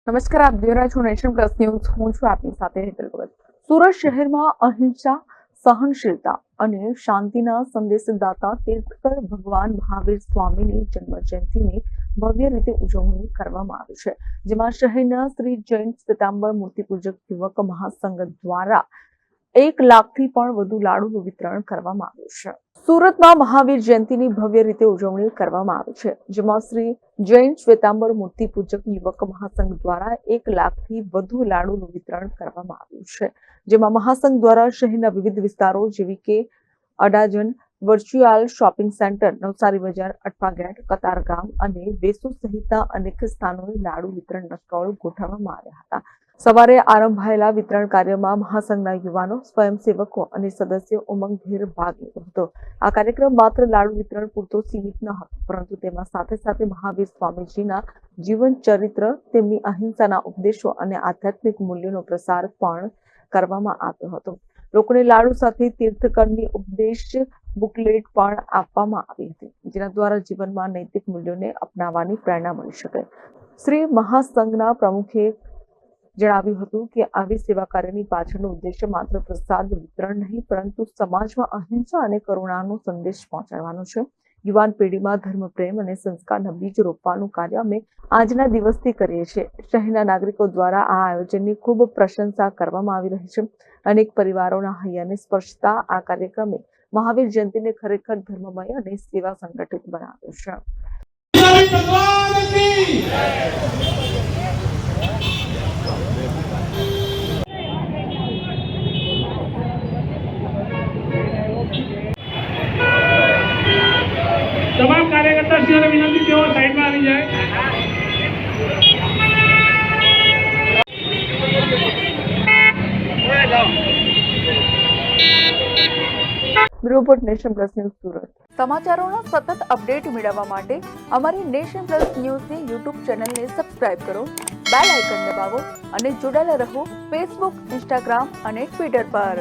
નમસ્કાર, આપ જોઈ રહ્યા છો નેશન પ્લસ ન્યૂઝ. હું છું આપની સાથે હેતલ ભગત. સુરત શહેરમાં અહિંસા, સહનશીલતા અને શાંતિના સંદેશદાતા તીર્થકર ભગવાન મહાવીર સ્વામીની જન્મ જયંતિની ભવ્ય રીતે ઉજવણી કરવામાં આવી છે, જેમાં શહેરના શ્રી જૈન શ્વેતાંબર મૂર્તિપૂજક યુવક મહાસંઘ દ્વારા 1 લાખથી પણ વધુ લાડુનું વિતરણ કરવામાં આવ્યું છે. સુરતમાં મહાવીર જયંતિની ભવ્ય રીતે ઉજવણી કરવામાં આવી છે, જેમાં શ્રી જૈન શ્વેતાંબર મૂર્તિપૂજક યુવક મહાસંઘ દ્વારા 1 લાખથી વધુ લાડુનું વિતરણ કરવામાં આવ્યું છે, જેમાં મહાસંઘ દ્વારા શહેરના વિવિધ વિસ્તારો જેવી કે Adajan, virtual shopping centre, Navsari બજાર, અટવા ગેટ, કતારગામ અને વેસુ સહિતના અનેક સ્થાનોએ લાડુ વિતરણના સ્ટોલ ગોઠવવામાં આવ્યા હતા. સવારે આરંભાયેલા વિતરણ કાર્યમાં મહાસંઘના યુવાનો, સ્વયંસેવકો અને સદસ્યો ઉમંગભેર ભાગ લીધો હતો. આ કાર્યક્રમ માત્ર લાડુ વિતરણ પૂરતો સીમિત ન હતો, પરંતુ તેમાં સાથે સાથે મહાવીર સ્વામીજીના જીવન ચરિત્ર, તેમની અહિંસાના ઉપદેશો અને આધ્યાત્મિક મૂલ્યોનો પ્રસાર પણ કરવામાં આવ્યો હતો. લોકોને લાડુ સાથે તીર્થકરની ઉપદેશ બુકલેટ પણ આપવામાં આવી હતી, જેના દ્વારા જીવનમાં નૈતિક મૂલ્યોને અપનાવવાની પ્રેરણા મળી શકે. શ્રી મહાસંઘના પ્રમુખે જણાવ્યું હતું કે આવી સેવા કાર્યની પાછળનો ઉદ્દેશ્ય માત્ર પ્રસાદ વિતરણ નહીં, પરંતુ સમાજમાં અહિંસા અને કરુણાનો સંદેશ પહોંચાડવાનો છે. યુવાન પેઢીમાં ધર્મ પ્રેમ અને સંસ્કારના બીજ રોપવાનું કાર્ય અમે આજના દિવસથી કરીએ છીએ. શહેરના નાગરિકો દ્વારા આ આયોજનની ખૂબ પ્રશંસા કરવામાં આવી રહી છે. અનેક પરિવારોના હૈયાને સ્પર્શતા આ કાર્યક્રમે મહાવીર જયંતિને ખરેખર ધર્મમય અને સેવા સંગઠિત બનાવ્યો છે. તમામ કાર્યકર્તાશ્રીઓને વિનંતી તેઓ સાઈડમાં આવી જાય. Report Nation Plus News Surat. સમાચારોના સતત અપડેટ મેળવવા માટે અમારી નેશન પ્લસ ન્યૂઝની યુટ્યુબ ચેનલને સબસ્ક્રાઇબ કરો, બેલ આઇકન દબાવો અને જોડાયેલા રહો ફેસબુક, ઇન્સ્ટાગ્રામ અને ટ્વિટર પર.